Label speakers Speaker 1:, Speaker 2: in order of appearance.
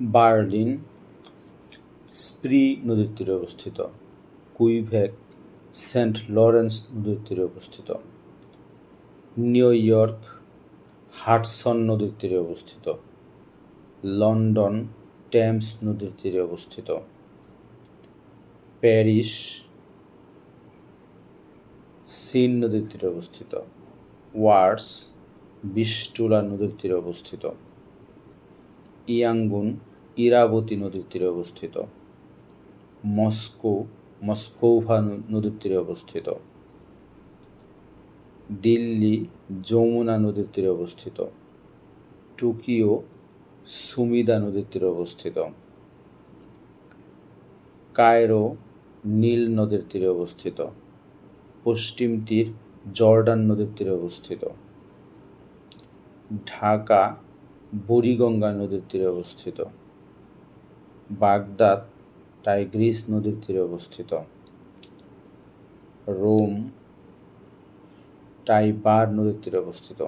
Speaker 1: Berlin স্প্রি নদীর তীরে অবস্থিত। কুইবেক সেন্ট লরেন্স নদীর তীরে অবস্থিত। নিউ ইয়র্ক হাডসন নদীর তীরে অবস্থিত। লন্ডন টেমস নদীর তীরে অবস্থিত। প্যারিস সিন নদীর তীরে অবস্থিত। ওয়ার্স বিস্টুলা নদীর তীরে অবস্থিত। ইয়াঙ্গুন ইরাবতী নদীর তীরে অবস্থিত। মস্কো মস্কোভা নদীর তীরে অবস্থিত। দিল্লি যমুনা নদীর তীরে অবস্থিত। টোকিও সুমিদা নদীর তীরে অবস্থিত। কায়রো নীল নদীর তীরে অবস্থিত। পশ্চিম তীর জর্ডান নদীর তীরে অবস্থিত। ঢাকা বুড়িগঙ্গা নদীর তীরে অবস্থিত। বাগদাদ টাইগ্রিস নদীর তীরে অবস্থিত। রোম টাইবার নদীর তীরে অবস্থিত।